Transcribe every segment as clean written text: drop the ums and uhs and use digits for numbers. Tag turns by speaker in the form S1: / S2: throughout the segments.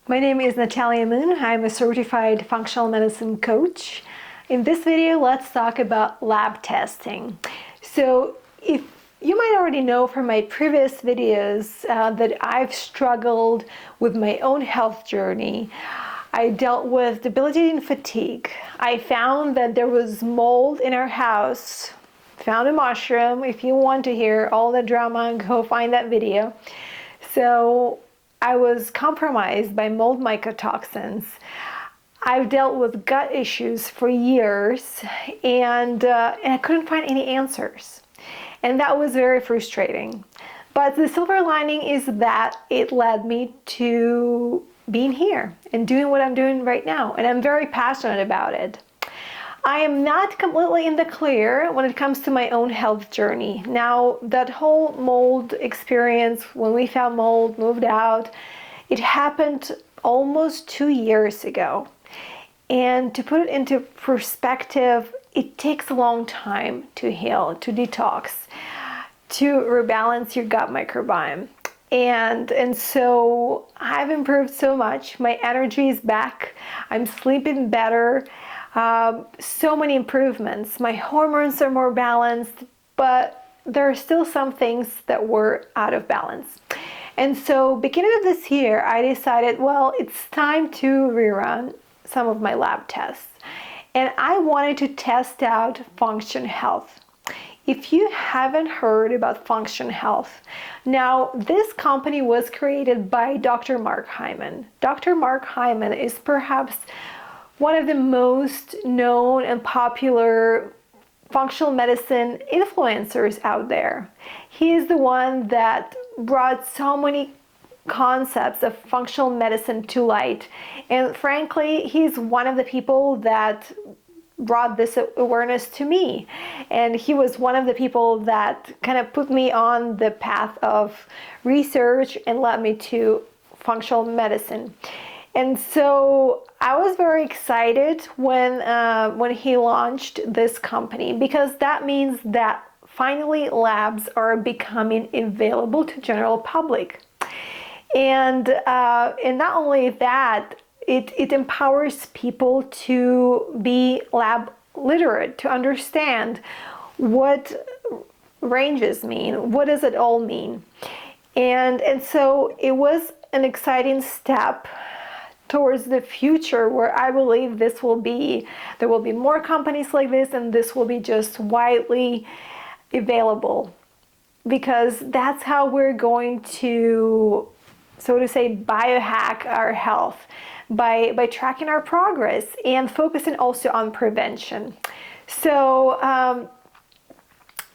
S1: My name is Nataliya Moon. I'm a certified functional medicine coach. In this video, let's talk about lab testing. So if you might already know from my previous videos that I've struggled with my own health journey. I dealt with debilitating fatigue. I found that there was mold in our house. Found a mushroom. If you want to hear all the drama, go find that video. So I was compromised by mold mycotoxins. I've dealt with gut issues for years, and I couldn't find any answers. And that was very frustrating. But the silver lining is that it led me to being here and doing what I'm doing right now. And I'm very passionate about it. I am not completely in the clear when it comes to my own health journey. Now, that whole mold experience, when we found mold, moved out, it happened almost 2 years ago. And to put it into perspective, it takes a long time to heal, to detox, to rebalance your gut microbiome. And so I've improved so much. My energy is back. I'm sleeping better. So many improvements. My hormones are more balanced, but there are still some things that were out of balance. And so beginning of this year, I decided, well, it's time to rerun some of my lab tests. And I wanted to test out Function Health. If you haven't heard about Function Health, now this company was created by Dr. Mark Hyman. Dr. Mark Hyman is perhaps one of the most known and popular functional medicine influencers out there. He is the one that brought so many concepts of functional medicine to light. And frankly, he's one of the people that brought this awareness to me. And he was one of the people that kind of put me on the path of research and led me to functional medicine. And so I was very excited when he launched this company, because that means that finally labs are becoming available to general public. And not only that, it empowers people to be lab literate, to understand what ranges mean, what does it all mean. And so it was an exciting step towards the future, where I believe there will be more companies like this, and this will be just widely available, because that's how we're going to, so to say, biohack our health, by tracking our progress and focusing also on prevention. So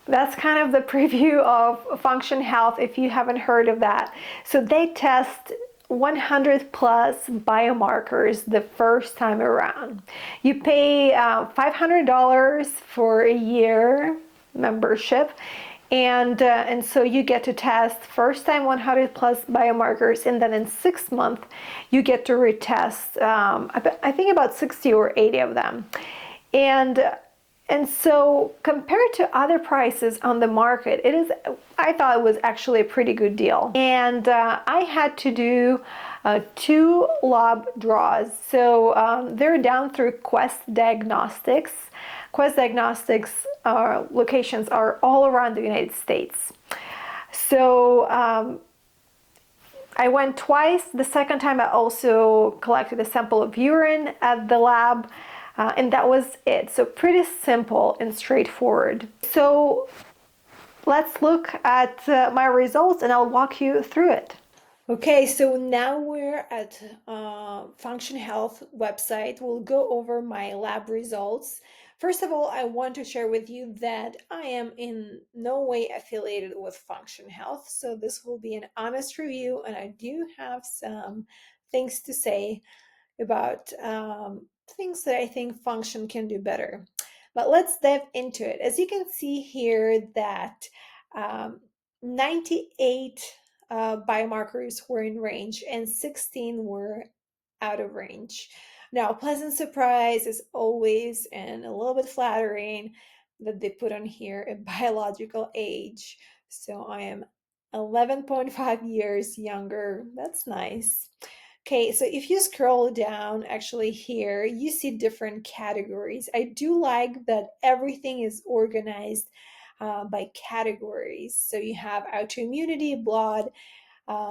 S1: that's kind of the preview of Function Health, if you haven't heard of that. So they test 100 plus biomarkers the first time around. You pay $500 for a year membership, and so you get to test first time 100 plus biomarkers, and then in 6 months you get to retest I think about 60 or 80 of them. And so compared to other prices on the market, I thought it was actually a pretty good deal. And I had to do 2 lab draws. So they're down through Quest Diagnostics. Quest Diagnostics locations are all around the United States. So I went twice. The second time I also collected a sample of urine at the lab. And that was it. So pretty simple and straightforward. So let's look at my results, and I'll walk you through it. Okay, so now we're at Function Health website. We'll go over my lab results. First of all, I want to share with you that I am in no way affiliated with Function Health. So this will be an honest review, and I do have some things to say about things that I think Function can do better. But let's dive into it. As you can see here, that 98 biomarkers were in range and 16 were out of range. Now, a pleasant surprise is always, and a little bit flattering, that they put on here a biological age. So I am 11.5 years younger. That's nice. Okay, so if you scroll down actually here, you see different categories. I do like that everything is organized by categories. So you have autoimmunity, blood,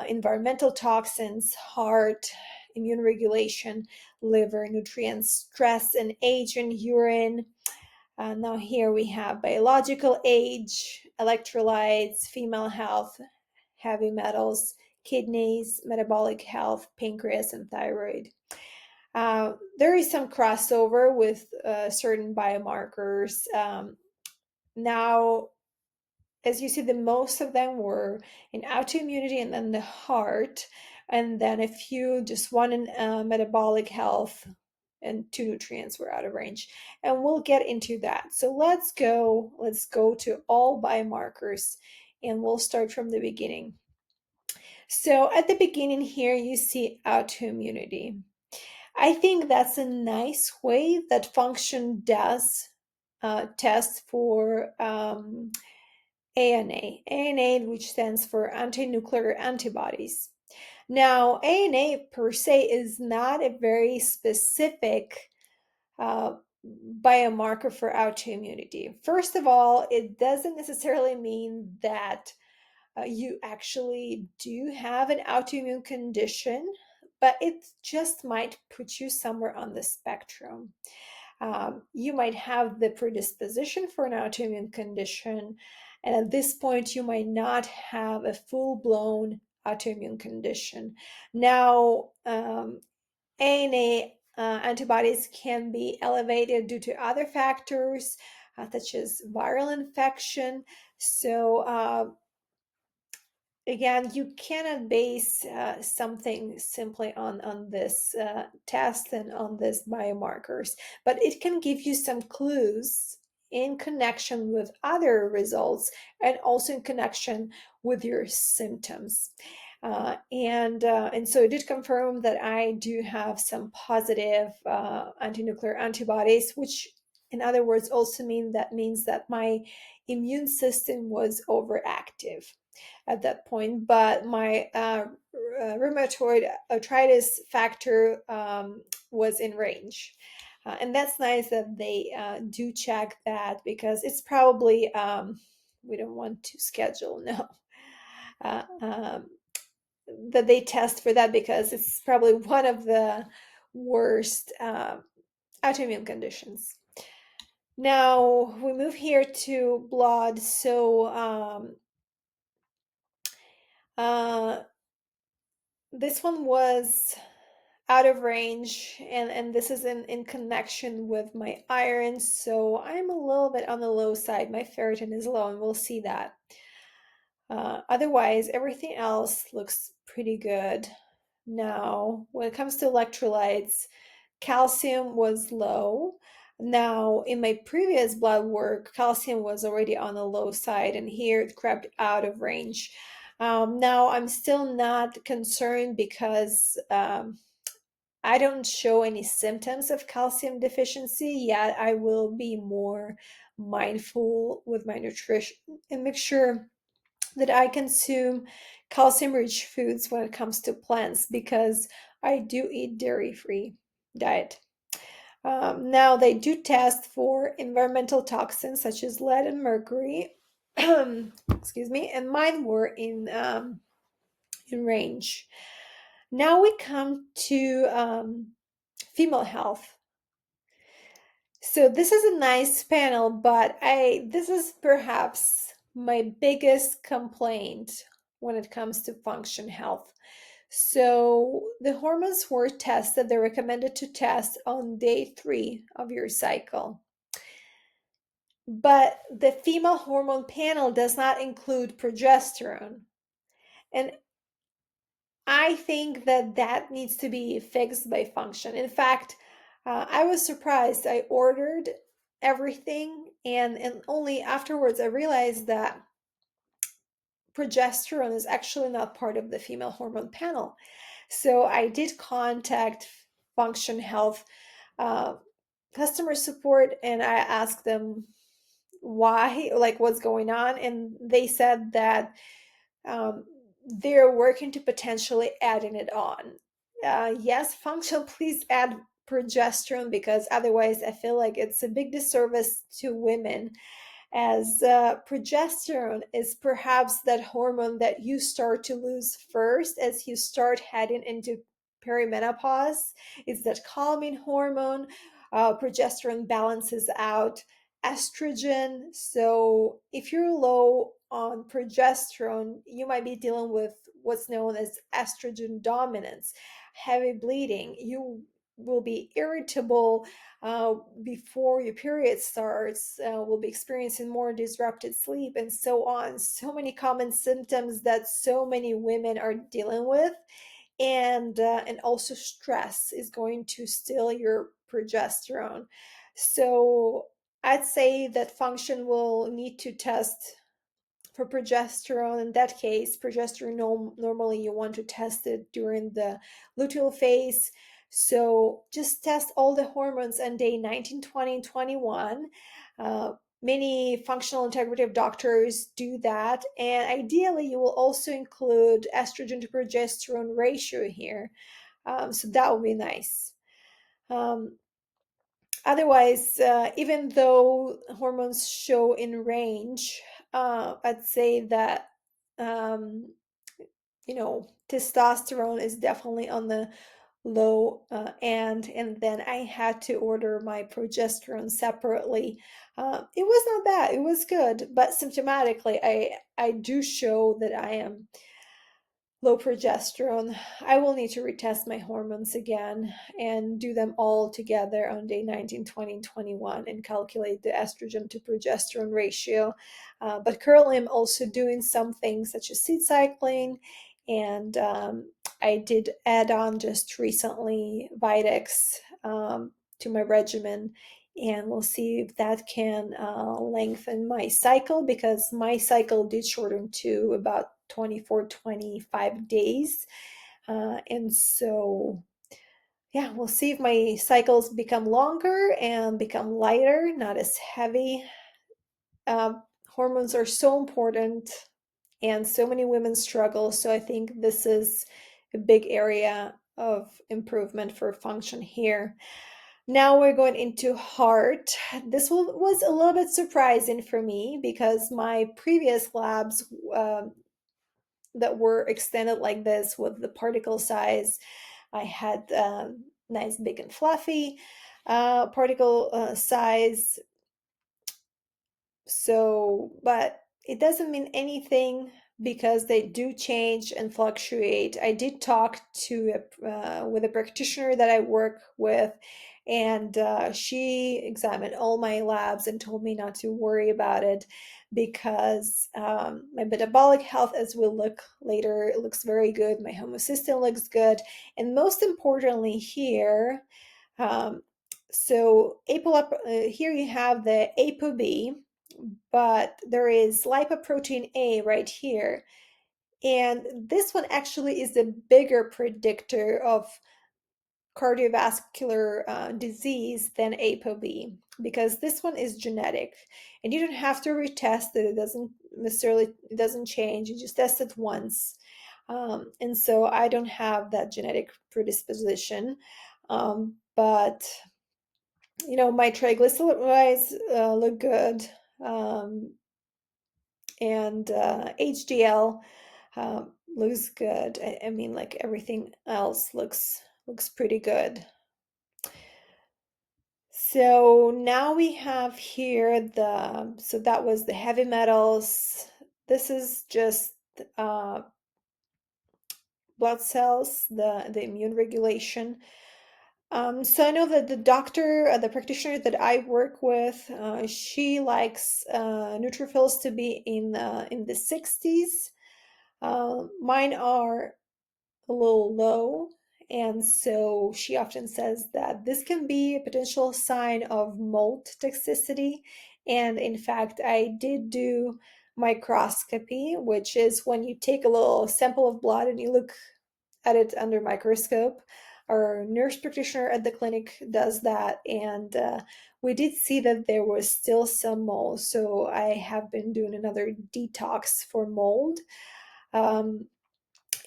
S1: environmental toxins, heart, immune regulation, liver, nutrients, stress and age and urine. Now here we have biological age, electrolytes, female health, heavy metals, kidneys, metabolic health, pancreas, and thyroid. There is some crossover with certain biomarkers. Now, as you see, the most of them were in autoimmunity and then the heart, and then a few, just one in metabolic health, and two nutrients were out of range. And we'll get into that. So let's go to all biomarkers, and we'll start from the beginning. So at the beginning here, you see autoimmunity. I think that's a nice way that function does test for ANA, which stands for anti-nuclear antibodies. Now, ANA per se is not a very specific uh, biomarker for autoimmunity. First of all, it doesn't necessarily mean that you actually do have an autoimmune condition, but it just might put you somewhere on the spectrum. You might have the predisposition for an autoimmune condition, and at this point, you might not have a full blown autoimmune condition. Now, ANA antibodies can be elevated due to other factors, such as viral infection. So, again, you cannot base something simply on this test and on this biomarkers, but it can give you some clues in connection with other results and also in connection with your symptoms. And so it did confirm that I do have some positive anti-nuclear antibodies, which in other words also means that my immune system was overactive at that point, but my rheumatoid arthritis factor was in range. And that's nice that they do check that, because it's probably, we don't want to schedule, no, uh, um, that they test for that, because it's probably one of the worst autoimmune conditions. Now we move here to blood. So uh, this one was out of range, and this is in connection with my iron, so I'm a little bit on the low side. My ferritin is low, and we'll see that. Otherwise, everything else looks pretty good. Now, when it comes to electrolytes, calcium was low. Now, in my previous blood work, calcium was already on the low side, and here it crept out of range. Now, I'm still not concerned because I don't show any symptoms of calcium deficiency yet. I will be more mindful with my nutrition and make sure that I consume calcium rich foods when it comes to plants, because I do eat dairy free diet. Now they do test for environmental toxins such as lead and mercury. Excuse me, and mine were in range. Now we come to female health. So this is a nice panel, but this is perhaps my biggest complaint when it comes to function health. So the hormones were tested, they're recommended to test on day 3 of your cycle. But the female hormone panel does not include progesterone. And I think that needs to be fixed by function. In fact, I was surprised. I ordered everything, and only afterwards I realized that progesterone is actually not part of the female hormone panel. So I did contact Function Health customer support, and I asked them why, like what's going on, and they said that they're working to potentially adding it on. Yes, functional, please add progesterone because otherwise I feel like it's a big disservice to women, as progesterone is perhaps that hormone that you start to lose first as you start heading into perimenopause. It's that calming hormone. Progesterone balances out estrogen. So if you're low on progesterone, you might be dealing with what's known as estrogen dominance, heavy bleeding. You will be irritable before your period starts, will be experiencing more disrupted sleep, and so on. So many common symptoms that so many women are dealing with, and also stress is going to steal your progesterone. So I'd say that function will need to test for progesterone. In that case, progesterone normally you want to test it during the luteal phase. So just test all the hormones on day 19, 20, and 21. Many functional integrative doctors do that. And ideally, you will also include estrogen to progesterone ratio here. So that would be nice. Um, Otherwise, even though hormones show in range, I'd say that um, testosterone is definitely on the low end, and then I had to order my progesterone separately. It was not bad; it was good, but symptomatically, I do show that I am low progesterone. I will need to retest my hormones again and do them all together on day 19, 20, and 21 and calculate the estrogen to progesterone ratio. But currently, I'm also doing some things such as seed cycling, and I did add on just recently Vitex to my regimen. And we'll see if that can lengthen my cycle, because my cycle did shorten to about 24, 25 days. And so, yeah, we'll see if my cycles become longer and become lighter, not as heavy. Hormones are so important, and so many women struggle. So I think this is a big area of improvement for function here. Now we're going into heart. This was a little bit surprising for me because my previous labs that were extended like this with the particle size, I had nice, big, and fluffy particle size. So, but it doesn't mean anything because they do change and fluctuate. I did talk to with a practitioner that I work with, and she examined all my labs and told me not to worry about it because my metabolic health, as we'll look later, it looks very good. My homocysteine looks good, and most importantly here. Um, here you have the ApoB, but there is lipoprotein A right here. And this one actually is the bigger predictor of cardiovascular disease than ApoB, because this one is genetic, and you don't have to retest it. It doesn't necessarily, it doesn't change. You just test it once. And so I don't have that genetic predisposition. But my triglycerides look good, and HDL looks good. I mean, like everything else looks pretty good. So now we have here so that was the heavy metals. This is just blood cells, the immune regulation. So I know that the doctor, the practitioner that I work with, she likes neutrophils to be in the 60s. Mine are a little low, and so she often says that this can be a potential sign of mold toxicity. And in fact, I did do microscopy, which is when you take a little sample of blood and you look at it under microscope. Our nurse practitioner at the clinic does that, and we did see that there was still some mold. So I have been doing another detox for mold. Um,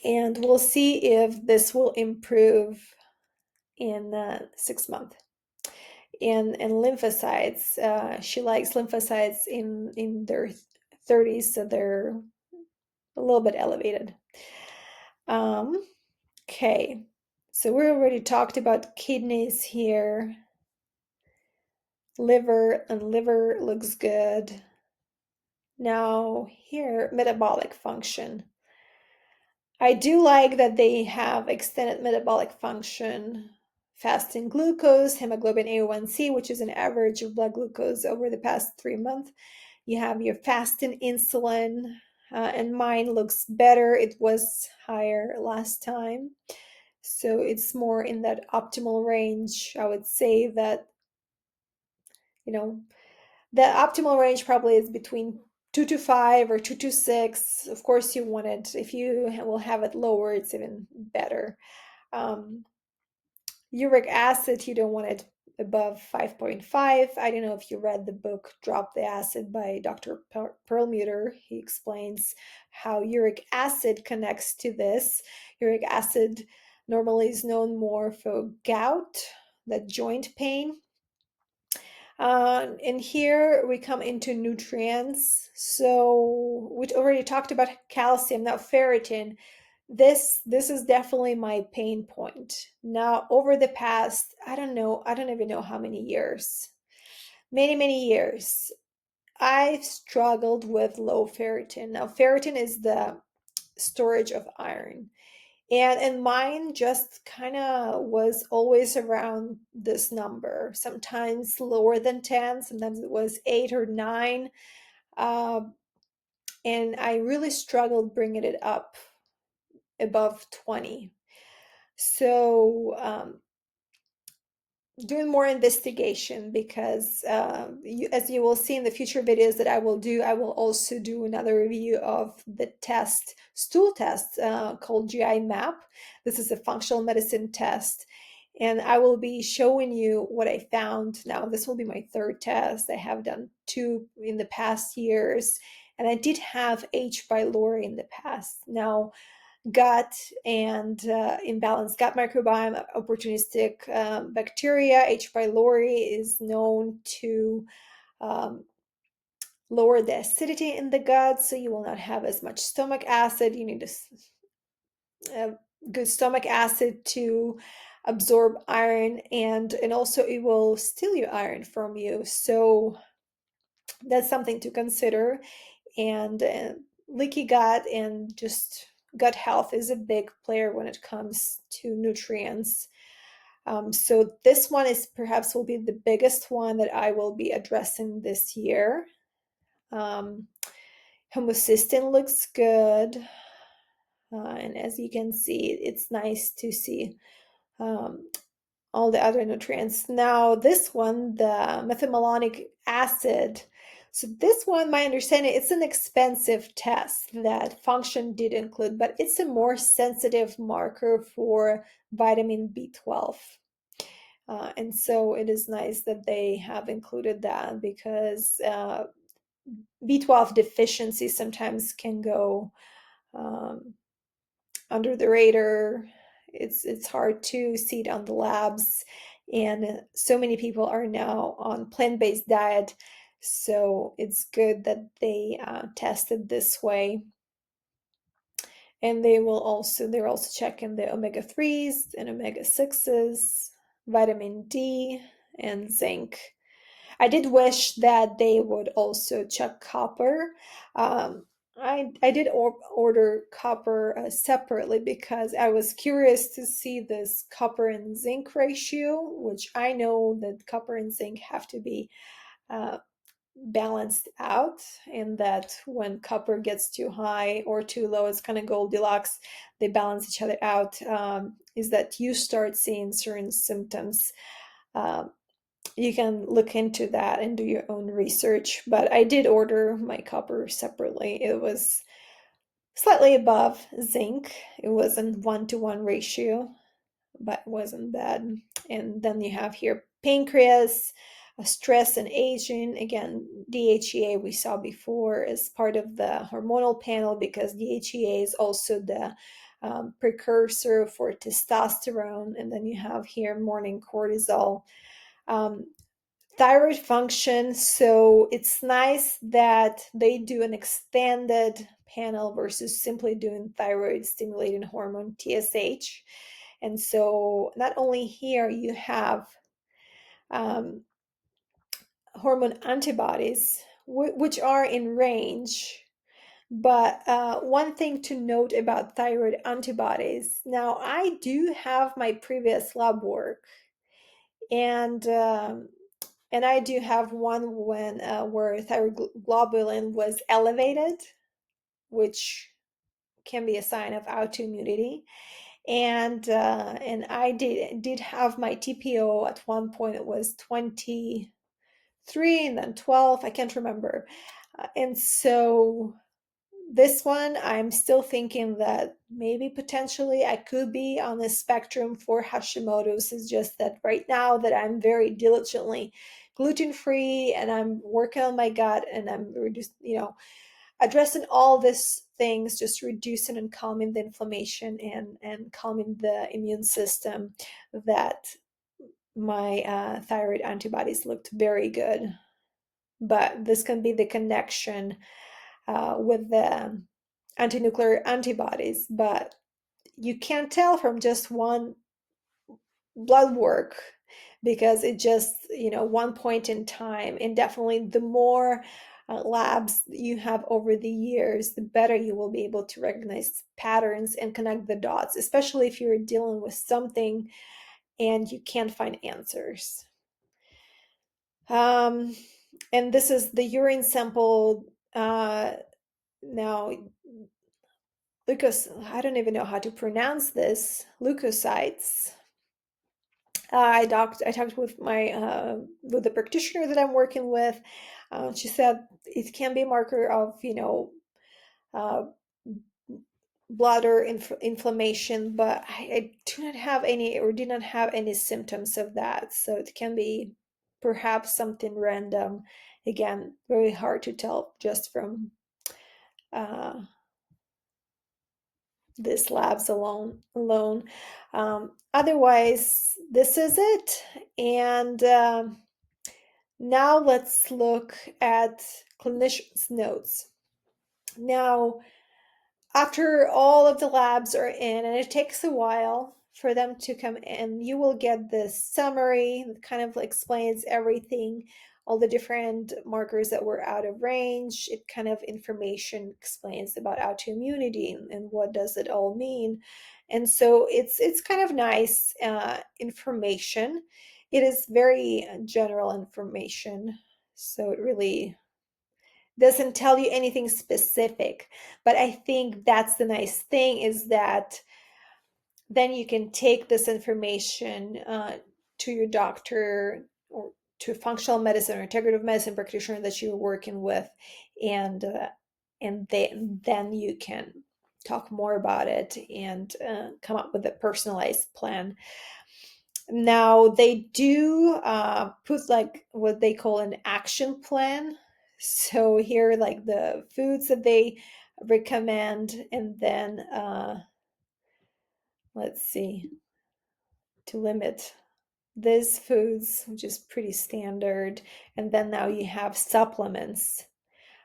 S1: And we'll see if this will improve in 6 months. And lymphocytes, she likes lymphocytes in their 30s, so they're a little bit elevated. Okay, so we already talked about kidneys here. Liver, and liver looks good. Now here, metabolic function. I do like that they have extended metabolic function, fasting glucose, hemoglobin A1C, which is an average of blood glucose over the past 3 months. You have your fasting insulin, and mine looks better. It was higher last time. So it's more in that optimal range. I would say that, the optimal range probably is between 2 to 5 or 2 to 6. Of course, you want it, if you will have it lower, it's even better. Uric acid, you don't want it above 5.5. I don't know if you read the book Drop the Acid by Dr. Perlmutter. He explains how uric acid connects to this. Uric acid normally is known more for gout, that joint pain. And here we come into nutrients. So we already talked about calcium. Now ferritin, this is definitely my pain point. Now over the past, I don't even know how many years, many years, I've struggled with low ferritin. Now ferritin is the storage of iron. And mine just kind of was always around this number, sometimes lower than 10, sometimes it was 8 or 9. And I really struggled bringing it up above 20. So doing more investigation, because as you will see in the future videos that I will do, I will also do another review of the stool test called GI map. This is a functional medicine test, and I will be showing you what I found. Now this will be my 3rd test. I have done 2 in the past years, and I did have H. pylori in the past. Now gut and imbalanced gut microbiome, opportunistic bacteria. H. pylori is known to lower the acidity in the gut, so you will not have as much stomach acid. You need a good stomach acid to absorb iron, and also it will steal your iron from you. So that's something to consider. And leaky gut and just gut health is a big player when it comes to nutrients. So this one is perhaps will be the biggest one that I will be addressing this year. Homocysteine looks good. And as you can see, it's nice to see all the other nutrients. Now this one, the methylmalonic acid. So this one, my understanding, it's an expensive test that function did include, but it's a more sensitive marker for vitamin B12. And so it is nice that they have included that, because B12 deficiency sometimes can go under the radar. It's hard to see it on the labs, and so many people are now on plant-based diet, so it's good that they test it this way. And they're also checking the omega-3s and omega-6s, vitamin D, and zinc. I did wish that they would also check copper. I did order copper separately, because I was curious to see this copper and zinc ratio, which I know that copper and zinc have to be balanced out, and that when copper gets too high or too low, it's kind of Goldilocks, they balance each other out, is that you start seeing certain symptoms. You can look into that and do your own research, but I did order my copper separately. It was slightly above zinc. It wasn't 1-to-1 ratio, but it wasn't bad. And then you have here pancreas, stress and aging. Again, DHEA we saw before as part of the hormonal panel, because DHEA is also the precursor for testosterone, and then you have here morning cortisol. Thyroid function, so it's nice that they do an extended panel versus simply doing thyroid stimulating hormone TSH. And so not only here you have hormone antibodies, which are in range, but one thing to note about thyroid antibodies, now I do have my previous lab work, and I do have one when where thyroglobulin was elevated, which can be a sign of autoimmunity. And I did have my TPO at one point. It was 23 and then 12. I can't remember. And so this one, I'm still thinking that maybe potentially I could be on the spectrum for Hashimoto's. It's just that right now that I'm very diligently gluten-free and I'm working on my gut and I'm just, addressing all these things, just reducing and calming the inflammation and calming the immune system, that my thyroid antibodies looked very good. But this can be the connection with the anti-nuclear antibodies, but you can't tell from just one blood work because it just, one point in time. And definitely the more labs you have over the years, the better you will be able to recognize patterns and connect the dots, especially if you're dealing with something and you can't find answers. And this is the urine sample. Now, I don't even know how to pronounce this, leukocytes. I talked with with the practitioner that I'm working with. She said it can be a marker of uh, bladder inflammation, but I do not have any, or did not have any symptoms of that. So it can be perhaps something random. Again, very hard to tell just from this labs alone. Otherwise, this is it. And now let's look at clinicians' notes. Now, after all of the labs are in, and it takes a while for them to come in, you will get this summary that kind of explains everything, all the different markers that were out of range. It kind of information explains about autoimmunity and what does it all mean. And so it's kind of nice information. It is very general information, so it really doesn't tell you anything specific. But I think that's the nice thing, is that then you can take this information to your doctor or to a functional medicine or integrative medicine practitioner that you're working with, and then you can talk more about it and come up with a personalized plan. Now, they do put like what they call an action plan. So here, like the foods that they recommend, and then let's see, to limit these foods, which is pretty standard. And then now you have supplements.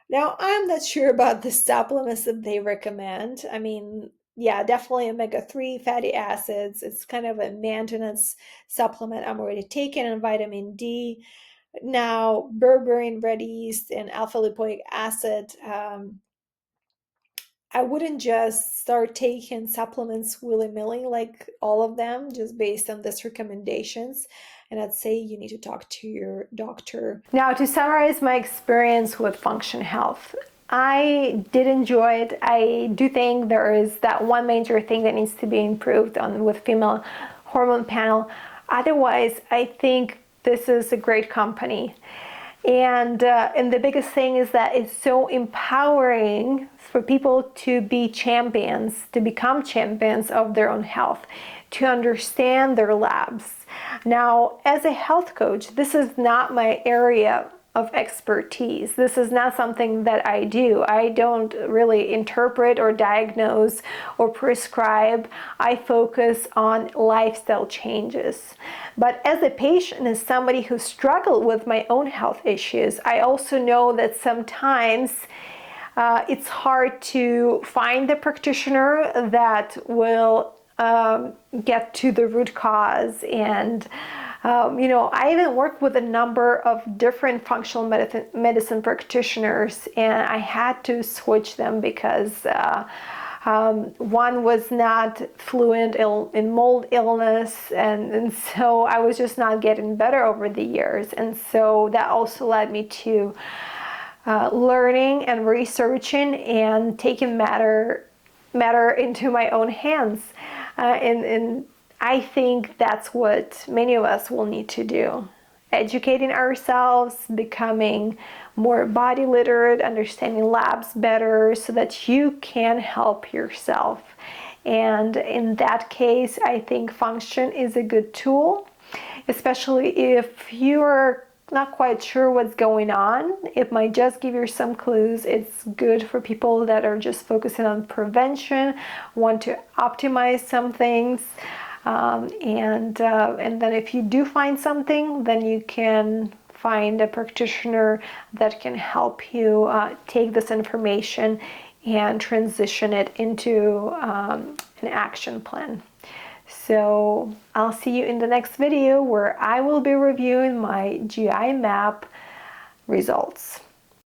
S1: Now, I'm not sure about the supplements that they recommend. I mean, yeah, definitely omega-3 fatty acids. It's kind of a maintenance supplement I'm already taking, and vitamin D. Now, berberine, red yeast, and alpha lipoic acid. I wouldn't just start taking supplements willy-nilly, like all of them, just based on these recommendations. And I'd say you need to talk to your doctor. Now, to summarize my experience with Function Health, I did enjoy it. I do think there is that one major thing that needs to be improved on with female hormone panel. Otherwise, I think this is a great company. And the biggest thing is that it's so empowering for people to be champions, to become champions of their own health, to understand their labs. Now, as a health coach, this is not my area of expertise. This is not something that I do. I don't really interpret or diagnose or prescribe. I focus on lifestyle changes. But as a patient, as somebody who struggled with my own health issues, I also know that sometimes it's hard to find the practitioner that will get to the root cause. And I even work with a number of different functional medicine practitioners, and I had to switch them because one was not fluent in mold illness, and so I was just not getting better over the years. And so that also led me to learning and researching and taking matter into my own hands. And I think that's what many of us will need to do. Educating ourselves, becoming more body literate, understanding labs better so that you can help yourself. And in that case, I think function is a good tool, especially if you're not quite sure what's going on. It might just give you some clues. It's good for people that are just focusing on prevention, want to optimize some things. And then if you do find something, then you can find a practitioner that can help you take this information and transition it into an action plan. So I'll see you in the next video where I will be reviewing my GI map results.